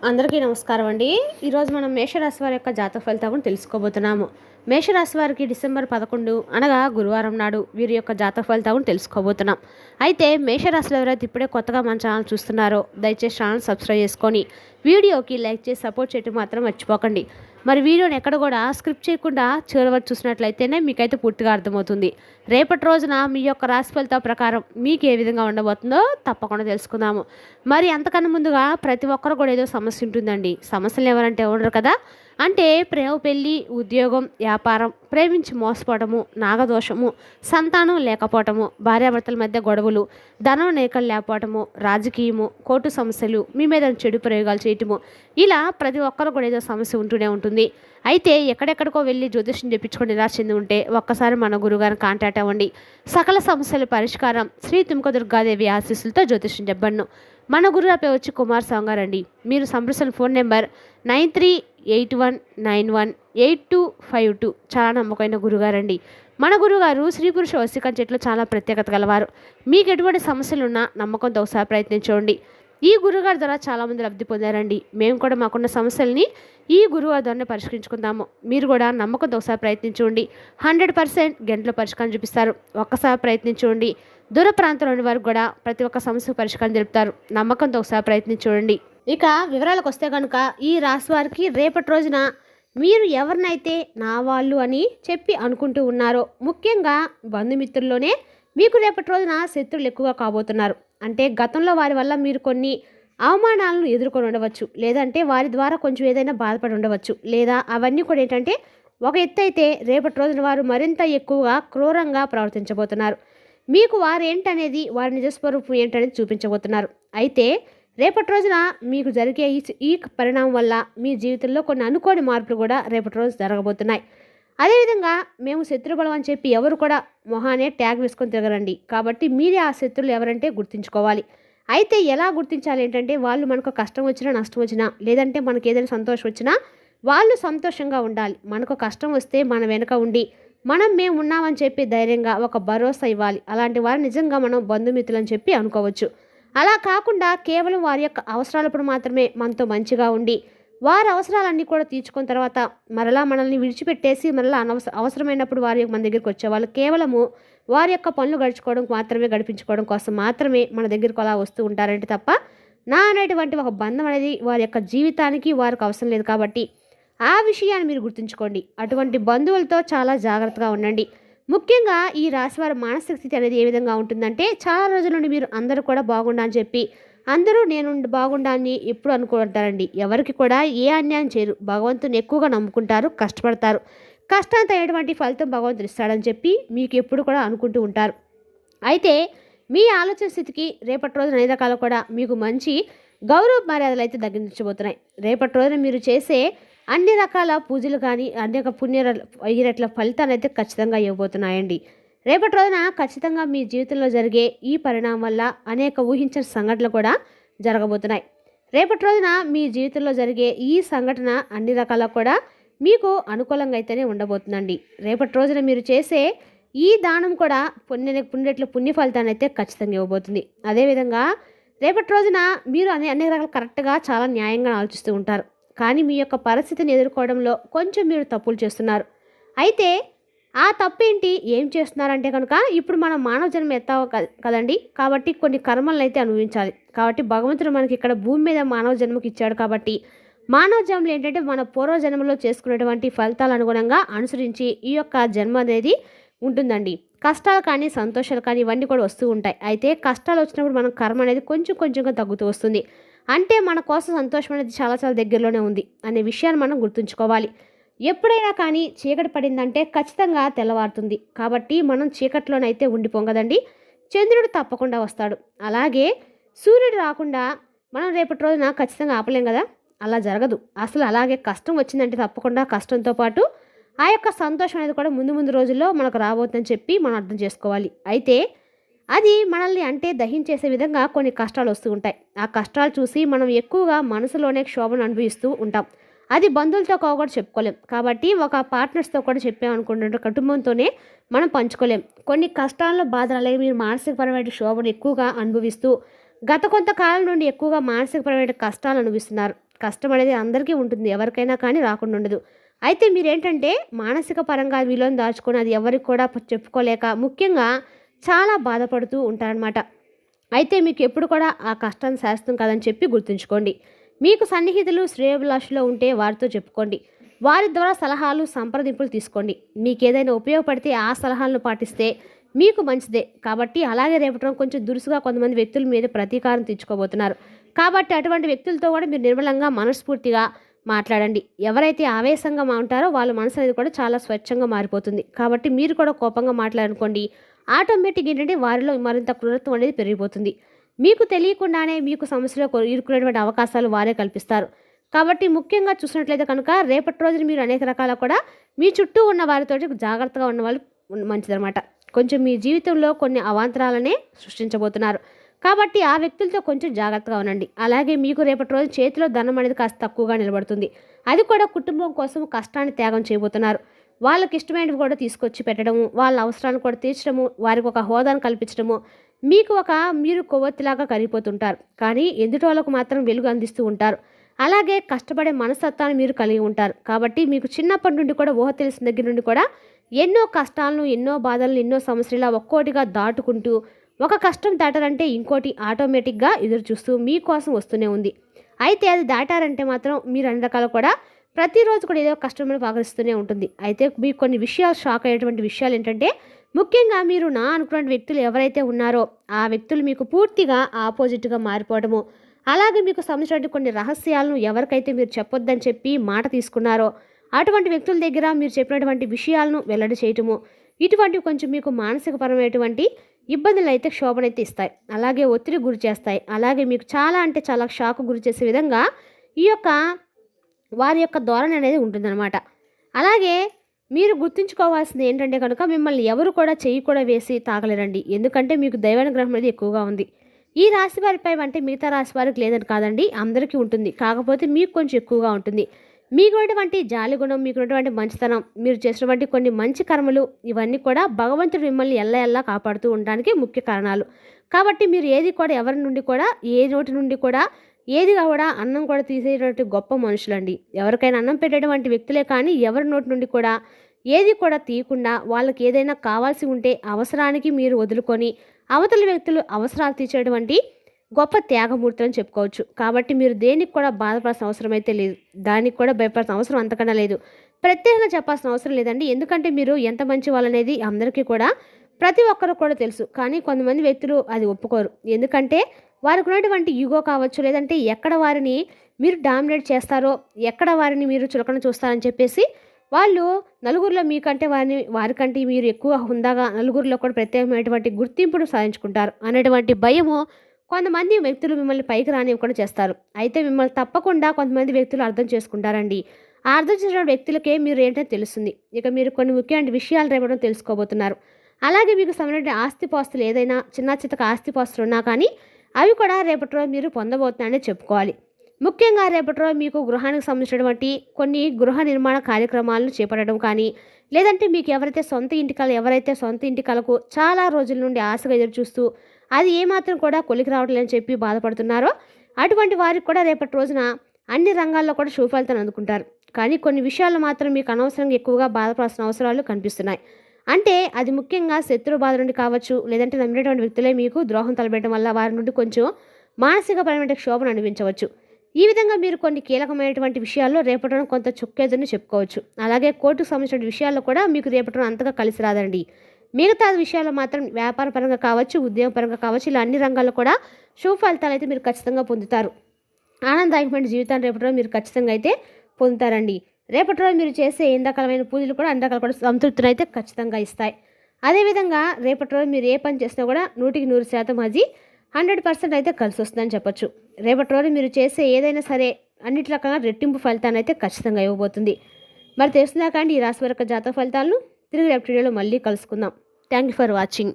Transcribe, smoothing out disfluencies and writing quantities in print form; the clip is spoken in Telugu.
అందరికీ నమస్కారం అండి. ఈరోజు మనం మేషరాశి వారి యొక్క జాతక ఫలితాలను తెలుసుకోబోతున్నాము. మేషరాశి వారికి డిసెంబర్ 11 అనగా గురువారం నాడు వీరి యొక్క జాతక ఫలితాలను తెలుసుకోబోతున్నాం. అయితే మేషరాశిలో ఎవరైతే ఇప్పుడే కొత్తగా మన ఛానల్ చూస్తున్నారో దయచేసి ఛానల్ సబ్స్క్రైబ్ చేసుకొని వీడియోకి లైక్ చేసి సపోర్ట్ చేయడం మాత్రం మర్చిపోకండి. మరి వీడియోని ఎక్కడ కూడా స్క్రిప్ట్ చేయకుండా చివరి వరకు చూసినట్లయితేనే మీకైతే పూర్తిగా అర్థమవుతుంది. రేపటి రోజున మీ యొక్క రాశి ఫలితాల ప్రకారం మీకు ఏ విధంగా ఉండబోతుందో తప్పకుండా తెలుసుకుందాము. మరి అంతకన్నా ముందుగా ప్రతి ఒక్కరు కూడా ఏదో సమస్య ఉంటుందండి. సమస్యలు ఎవరంటే ఉండరు కదా. అంటే ప్రేమ, పెళ్ళి, ఉద్యోగం, వ్యాపారం, ప్రేమించి మోసపోవటము, నాగదోషము, సంతానం లేకపోవటము, భార్యాభర్తల మధ్య గొడవలు, ధనం నేకలు లేకపోవటము, రాజకీయము, కోర్టు సమస్యలు, మీ మీద చెడు ప్రయోగాలు చేయటము, ఇలా ప్రతి ఒక్కరు కూడా ఏదో సమస్య ఉంటూనే ఉంటుంది. అయితే ఎక్కడెక్కడికో వెళ్ళి జ్యోతిష్యం చెప్పించుకొని నిరాశ చెంది ఉంటే ఒక్కసారి మన గురుగారిని కాంటాక్ట్ అవ్వండి. సకల సమస్యల పరిష్కారం శ్రీ తుమ్క దుర్గాదేవి ఆశీస్సులతో జ్యోతిష్యం చెప్పబడును. మన గురువు పేరు వచ్చి కుమార్ సాంగారండి. మీరు సంప్రదించిన ఫోన్ నెంబర్ 9381918252. చాలా నమ్మకమైన గురుగారండి. మన గురుగారు స్త్రీ పురుష వశీకరణ చెట్లు చాలా ప్రత్యేకత గలవారు. మీకు ఎటువంటి సమస్యలున్నా నమ్మకంతో ఒకసారి ప్రయత్నించండి. ఈ గురుగారి ద్వారా చాలామంది లబ్ధి పొందారండి. మేము కూడా మాకున్న సమస్యల్ని ఈ గురుగారి ద్వారానే పరిష్కరించుకుందాము. మీరు కూడా నమ్మకంతో ఒకసారి ప్రయత్నించండి. 100% గంటలో పరిష్కారం చూపిస్తారు. ఒక్కసారి ప్రయత్నించండి. దూర ప్రాంతంలోని వారికి కూడా ప్రతి ఒక్క సమస్యకు పరిష్కారం తెలుపుతారు. నమ్మకంతో ఒకసారి ప్రయత్నించండి. ఇక వివరాలకు వస్తే కనుక ఈ రాశి వారికి రేపటి రోజున మీరు ఎవరినైతే నా వాళ్ళు అని చెప్పి అనుకుంటూ ఉన్నారో, ముఖ్యంగా బంధుమిత్రుల్లోనే మీకు రేపటి రోజున శత్రువులు ఎక్కువగా కాబోతున్నారు. అంటే గతంలో వారి వల్ల మీరు కొన్ని అవమానాలను ఎదుర్కొని ఉండవచ్చు, లేదంటే వారి ద్వారా కొంచెం ఏదైనా బాధపడి ఉండవచ్చు, లేదా అవన్నీ కూడా ఏంటంటే ఒక ఎత్తు అయితే రేపటి రోజున వారు మరింత ఎక్కువగా క్రూరంగా ప్రవర్తించబోతున్నారు. మీకు వారు ఏంటనేది, వారి నిజస్వరూపం ఏంటనేది చూపించబోతున్నారు. అయితే రేపటి రోజున మీకు జరిగే ఈ పరిణామం వల్ల మీ జీవితంలో కొన్ని అనుకోని మార్పులు కూడా రేపటి రోజు జరగబోతున్నాయి. అదేవిధంగా మేము శత్రుబలం అని చెప్పి ఎవరు కూడా మొహానే ట్యాగ్ వేసుకొని తిరగరండి. కాబట్టి మీరే ఆ శత్రువులు ఎవరంటే గుర్తించుకోవాలి. అయితే ఎలా గుర్తించాలి ఏంటంటే, వాళ్ళు మనకు కష్టం వచ్చినా నష్టం వచ్చినా, లేదంటే మనకు ఏదైనా సంతోషం వచ్చినా వాళ్ళు సంతోషంగా ఉండాలి. మనకు కష్టం వస్తే మన వెనుక ఉండి మేము ఉన్నామని చెప్పి ధైర్యంగా ఒక భరోసా ఇవ్వాలి. అలాంటి వారు నిజంగా మనం బంధుమిత్రులు అని చెప్పి అనుకోవచ్చు. అలా కాకుండా కేవలం వారి యొక్క అవసరాలప్పుడు మాత్రమే మనతో మంచిగా ఉండి వారి అవసరాలన్నీ కూడా తీర్చుకున్న తర్వాత మరలా మనల్ని విడిచిపెట్టేసి మరలా అవసరమైనప్పుడు మన దగ్గరికి వచ్చేవాళ్ళు కేవలము వారి యొక్క పనులు గడిపించుకోవడం కోసం మాత్రమే మన దగ్గరకు అలా వస్తూ ఉంటారంటే తప్ప నా అనేటువంటి ఒక బంధం అనేది వారి యొక్క జీవితానికి వారికి అవసరం లేదు. కాబట్టి ఆ విషయాన్ని మీరు గుర్తుంచుకోండి. అటువంటి బంధువులతో చాలా జాగ్రత్తగా ఉండండి. ముఖ్యంగా ఈ రాశివారి మానసిక స్థితి అనేది ఏ విధంగా ఉంటుందంటే, చాలా రోజుల నుండి మీరు అందరూ కూడా బాగుండాలని చెప్పి అందరూ నేను బాగుండాలని ఎప్పుడు అనుకుంటారండి. ఎవరికి కూడా ఏ అన్యాయం చేయరు. భగవంతుని ఎక్కువగా నమ్ముకుంటారు, కష్టపడతారు. కష్టానికి అయ్యేటువంటి ఫలితం భగవంతుడు ఇస్తాడని చెప్పి మీకు ఎప్పుడు కూడా అనుకుంటూ ఉంటారు. అయితే మీ ఆలోచన స్థితికి రేపటి రోజున అన్ని రకాలు కూడా మీకు మంచి గౌరవ మర్యాదలు అయితే దక్కించబోతున్నాయి. రేపటి రోజున మీరు చేసే అన్ని రకాల పూజలు కానీ అనేక ఈ రెట్ల ఫలితాలు అయితే ఖచ్చితంగా ఇవ్వబోతున్నాయండి. రేపటి రోజున ఖచ్చితంగా మీ జీవితంలో జరిగే ఈ పరిణామం వల్ల అనేక ఊహించిన సంఘటనలు కూడా జరగబోతున్నాయి. రేపటి రోజున మీ జీవితంలో జరిగే ఈ సంఘటన అన్ని రకాల కూడా మీకు అనుకూలంగా అయితేనే ఉండబోతుందండి. రేపటి రోజున మీరు చేసే ఈ దానం కూడా పుణ్యరెట్ల పుణ్య ఫలితాన్ని అయితే ఖచ్చితంగా ఇవ్వబోతుంది. అదేవిధంగా రేపటి రోజున మీరు అన్ని రకాల కరెక్ట్గా చాలా న్యాయంగా ఆలోచిస్తూ ఉంటారు. కానీ మీ యొక్క పరిస్థితిని ఎదుర్కోవడంలో కొంచెం మీరు తప్పులు చేస్తున్నారు. అయితే ఆ తప్పేంటి, ఏం చేస్తున్నారంటే కనుక, ఇప్పుడు మనం మానవ జన్మ ఎత్తావు కదండి. కాబట్టి కొన్ని కర్మలను అయితే అనుభవించాలి. కాబట్టి భగవంతుడు మనకి ఇక్కడ భూమి మీద మానవ జన్మకి ఇచ్చాడు. కాబట్టి మానవ జన్మలు ఏంటంటే మన పూర్వజన్మలో చేసుకున్నటువంటి ఫలితాల అనుగుణంగా అనుసరించి ఈ యొక్క జన్మ అనేది ఉంటుందండి. కష్టాలు కానీ సంతోషాలు కానీ ఇవన్నీ కూడా వస్తూ ఉంటాయి. అయితే కష్టాలు వచ్చినప్పుడు మనం కర్మ అనేది కొంచెం కొంచెంగా తగ్గుతూ వస్తుంది. అంటే మన కోసం సంతోషం అనేది చాలా చాలా దగ్గరలోనే ఉంది అనే విషయాన్ని మనం గుర్తుంచుకోవాలి. ఎప్పుడైనా కానీ చీకటి పడిందంటే ఖచ్చితంగా తెల్లవారుతుంది. కాబట్టి మనం చీకట్లోనైతే ఉండిపోం కదండి. చంద్రుడు తప్పకుండా వస్తాడు. అలాగే సూర్యుడు రాకుండా మనం రేపటి రోజున ఖచ్చితంగా ఆపలేం కదా. అలా జరగదు అసలు. అలాగే కష్టం వచ్చిందంటే తప్పకుండా కష్టంతో పాటు ఆ యొక్క సంతోషం అనేది కూడా ముందు రోజుల్లో మనకు రాబోతుందని చెప్పి మనం అర్థం చేసుకోవాలి. అయితే అది మనల్ని అంటే దహించేసే విధంగా కొన్ని కష్టాలు వస్తూ ఉంటాయి. ఆ కష్టాలు చూసి మనం ఎక్కువగా మనసులోనే క్షోభను అనుభవిస్తూ ఉంటాం. అది బంధువులతో కూడా చెప్పుకోలేం. కాబట్టి ఒక పార్ట్నర్స్తో కూడా చెప్పామనుకుంటుంటే కుటుంబంతోనే మనం పంచుకోలేం. కొన్ని కష్టాల్లో బాధలు అలాగే మీరు మానసికపరమైన క్షోభను ఎక్కువగా అనుభవిస్తూ గత కొంతకాలం నుండి ఎక్కువగా మానసికపరమైన కష్టాలు అనుభవిస్తున్నారు. కష్టం అనేది అందరికీ ఉంటుంది, ఎవరికైనా కానీ రాకుండా ఉండదు. అయితే మీరేంటంటే మానసిక పరంగా విలువను దాచుకొని అది ఎవరికి కూడా చెప్పుకోలేక ముఖ్యంగా చాలా బాధపడుతూ ఉంటారనమాట. అయితే మీకు ఎప్పుడు కూడా ఆ కష్టం శాస్త్రం కాదని చెప్పి గుర్తుంచుకోండి. మీకు సన్నిహితులు శ్రేయోభిలాషులో ఉంటే వారితో చెప్పుకోండి. వారి ద్వారా సలహాలు సంప్రదింపులు తీసుకోండి. మీకు ఏదైనా ఉపయోగపడితే ఆ సలహాలను పాటిస్తే మీకు మంచిదే. కాబట్టి అలాగే రేపటి కొంచెం దురుసుగా కొంతమంది వ్యక్తుల మీద ప్రతీకారం తీర్చుకోబోతున్నారు. కాబట్టి అటువంటి వ్యక్తులతో కూడా మీరు నిర్మలంగా మనస్ఫూర్తిగా మాట్లాడండి. ఎవరైతే ఆవేశంగా ఉంటారో వాళ్ళ మనసు అనేది కూడా చాలా స్వచ్ఛంగా మారిపోతుంది. కాబట్టి మీరు కూడా కోపంగా మాట్లాడనుకోండి, ఆటోమేటిక్ ఏంటంటే వారిలో మరింత క్రూరత్వం అనేది పెరిగిపోతుంది. మీకు తెలియకుండానే మీకు సమస్యలో ఇరుక్కునేటువంటి అవకాశాలు వారే కల్పిస్తారు. కాబట్టి ముఖ్యంగా చూసినట్లయితే కనుక రేపటి రోజున మీరు అనేక రకాల కూడా మీ చుట్టూ ఉన్న వారితోటి జాగ్రత్తగా ఉన్న వాళ్ళు మంచిదన్నమాట. కొంచెం మీ జీవితంలో కొన్ని అవాంతరాలనే సృష్టించబోతున్నారు. కాబట్టి ఆ వ్యక్తులతో కొంచెం జాగ్రత్తగా ఉండండి. అలాగే మీకు రేపటి రోజు చేతిలో ధనం అనేది కాస్త తక్కువగా నిలబడుతుంది. అది కూడా కుటుంబం కోసం కష్టాన్ని త్యాగం చేయబోతున్నారు. వాళ్ళకి ఇష్టమైనవి కూడా తీసుకొచ్చి పెట్టడము, వాళ్ళ అవసరాలను కూడా తీర్చడము, వారికి ఒక హోదాను కల్పించడము, మీరు కొవ్వొత్తిలాగా కరిగిపోతుంటారు. కానీ ఎదుటి వాళ్ళకు మాత్రం వెలుగు అందిస్తూ ఉంటారు. అలాగే కష్టపడే మనస్తత్వాన్ని మీరు కలిగి ఉంటారు. కాబట్టి మీకు చిన్నప్పటి నుండి కూడా ఊహ తెలిసిన దగ్గర నుండి కూడా ఎన్నో కష్టాలను, ఎన్నో బాధలను, ఎన్నో సమస్యలు ఒక్కోటిగా దాటుకుంటూ ఒక కష్టం దాటారంటే ఇంకోటి ఆటోమేటిక్గా ఎదురు చూస్తూ మీకోసం వస్తూనే ఉంది. అయితే అది దాటారంటే మాత్రం మీరు అన్ని రకాలు కూడా ప్రతిరోజు కూడా ఏదో కష్టం పగరిస్తూనే ఉంటుంది. అయితే మీకు కొన్ని విషయాలు షాక్ అయ్యేటువంటి విషయాలు ఏంటంటే ముఖ్యంగా మీరు అనుకున్న వ్యక్తులు ఎవరైతే ఉన్నారో ఆ వ్యక్తులు మీకు పూర్తిగా ఆపోజిట్గా మారిపోవడము, అలాగే మీకు సంబంధించిన కొన్ని రహస్యాలను ఎవరికైతే మీరు చెప్పొద్దని చెప్పి మాట తీసుకున్నారో అటువంటి వ్యక్తుల దగ్గర మీరు చెప్పినటువంటి విషయాలను వెల్లడి చేయటము, ఇటువంటివి కొంచెం మీకు మానసికపరమైనటువంటి ఇబ్బందులు అయితే క్షోభనైతే ఇస్తాయి. అలాగే ఒత్తిడి గురి చేస్తాయి. అలాగే మీకు చాలా అంటే చాలా షాక్ గురి చేసే విధంగా వారి యొక్క ధోరణి అనేది ఉంటుందన్నమాట. అలాగే మీరు గుర్తుంచుకోవాల్సింది ఏంటంటే కనుక మిమ్మల్ని ఎవరు కూడా చెయ్యి కూడా వేసి తాగలేరండి. ఎందుకంటే మీకు దైవానుగ్రహం అనేది ఎక్కువగా ఉంది. ఈ రాశి వారిపై అంటే మిగతా రాశి వారికి లేదని కాదండి, అందరికీ ఉంటుంది. కాకపోతే మీకు కొంచెం ఎక్కువగా ఉంటుంది. మీకున్నటువంటి జాలిగుణం, మీకున్నటువంటి మంచితనం, మీరు చేసినటువంటి కొన్ని మంచి కర్మలు ఇవన్నీ కూడా భగవంతుడు మిమ్మల్ని ఎల్ల కాపాడుతూ ఉండడానికి ముఖ్య కారణాలు. కాబట్టి మీరు ఏది కూడా ఎవరి నుండి కూడా ఏ నోటి నుండి కూడా ఏది కూడా అన్నం కూడా తీసేటువంటి గొప్ప మనుషులండి. ఎవరికైనా అన్నం పెట్టేటువంటి వ్యక్తులే కానీ ఎవరి నోటి నుండి కూడా ఏది కూడా తీయకుండా వాళ్ళకి ఏదైనా కావాల్సి ఉంటే అవసరానికి మీరు వదులుకొని అవతల వ్యక్తులు అవసరాలు తీర్చేటువంటి గొప్ప త్యాగమూర్తులు అని చెప్పుకోవచ్చు. కాబట్టి మీరు దేనికి కూడా బాధపడాల్సిన అవసరం అయితే లేదు, దానికి కూడా భయపడాల్సిన అవసరం అంతకన్నా లేదు. ప్రత్యేకంగా చెప్పాల్సిన అవసరం లేదండి. ఎందుకంటే మీరు ఎంత మంచి వాళ్ళనేది అందరికీ కూడా ప్రతి ఒక్కరు కూడా తెలుసు. కానీ కొంతమంది వ్యక్తులు అది ఒప్పుకోరు. ఎందుకంటే వారికి ఉన్నటువంటి ఈగో కావచ్చు, లేదంటే ఎక్కడ వారిని మీరు డామినేట్ చేస్తారో, ఎక్కడ వారిని మీరు చులకన చూస్తారని చెప్పేసి వాళ్ళు నలుగురిలో మీకంటే వారికంటే మీరు ఎక్కువ హుందాగా నలుగురిలో కూడా ప్రత్యేకమైనటువంటి గుర్తింపును సాధించుకుంటారు అనేటువంటి భయము కొంతమంది వ్యక్తులు మిమ్మల్ని పైకి రానివ్వకుండా చేస్తారు. అయితే మిమ్మల్ని తప్పకుండా కొంతమంది వ్యక్తులు అర్థం చేసుకుంటారండి. ఆ అర్థం చేసిన వ్యక్తులకే మీరు ఏంటో తెలుస్తుంది. ఇక మీరు కొన్ని ముఖ్యమైన విషయాలు రేపడం తెలుసుకోబోతున్నారు. అలాగే మీకు సంబంధించిన ఆస్తిపాస్తులు ఏదైనా చిన్న చితక ఆస్తిపాస్తులు ఉన్నా కానీ అవి కూడా రేపటి రోజు మీరు పొందబోతున్నారని చెప్పుకోవాలి. ముఖ్యంగా రేపటి రోజు మీకు గృహానికి సంబంధించినటువంటి కొన్ని గృహ నిర్మాణ కార్యక్రమాలను చేపట్టడం కానీ, లేదంటే మీకు ఎవరైతే సొంత ఇంటి కలకు చాలా రోజుల నుండి ఆశగా ఎదురు చూస్తూ అది ఏమాత్రం కూడా కొలికి రావట్లేదని చెప్పి బాధపడుతున్నారో అటువంటి వారికి కూడా రేపటి రోజున అన్ని రంగాల్లో కూడా శుభఫలితాన్ని అందుకుంటారు. కానీ కొన్ని విషయాల్లో మాత్రం మీకు అనవసరంగా ఎక్కువగా బాధపడాల్సిన అవసరాలు కనిపిస్తున్నాయి. అంటే అది ముఖ్యంగా శత్రు బాధ నుండి కావచ్చు, లేదంటే నమ్మినటువంటి వ్యక్తులే మీకు ద్రోహం తలపెట్టడం వల్ల వారి నుండి కొంచెం మానసికపరమైన క్షోభను అనిపించవచ్చు. ఈ విధంగా మీరు కొన్ని కీలకమైనటువంటి విషయాల్లో రేపటి కొంత చుక్కేదని చెప్పుకోవచ్చు. అలాగే కోర్టుకు సంబంధించిన విషయాల్లో కూడా మీకు రేపటి అంతగా కలిసి రాదండి. మిగతా విషయాల్లో మాత్రం వ్యాపార పరంగా కావచ్చు, ఉద్యోగ పరంగా కావచ్చు, ఇలా అన్ని రంగాల్లో కూడా శుభ ఫలితాలు అయితే మీరు ఖచ్చితంగా పొందుతారు. ఆనందదాయకమైన జీవితాన్ని రేపటి రోజు మీరు ఖచ్చితంగా అయితే పొందుతారండి. రేపటి రోజు మీరు చేసే ఎన్ని రకాలమైన పూజలు కూడా అన్ని రకాలు కూడా సంతృప్తిని అయితే ఖచ్చితంగా ఇస్తాయి. అదేవిధంగా రేపటి రోజు మీరు ఏ పని చేసినా కూడా 100% అది 100% అయితే కలిసి వస్తుందని చెప్పొచ్చు. రేపటి రోజు మీరు చేసే ఏదైనా సరే అన్నిటి రకంగా రెట్టింపు ఫలితాన్ని అయితే ఖచ్చితంగా ఇవ్వబోతుంది. మరి తెలుస్తుందా కానీ ఈ రాశి వరకు జాతక ఫలితాలను తిరిగి రేపటి వీడియోలో మళ్ళీ కలుసుకుందాం. Thank you for watching.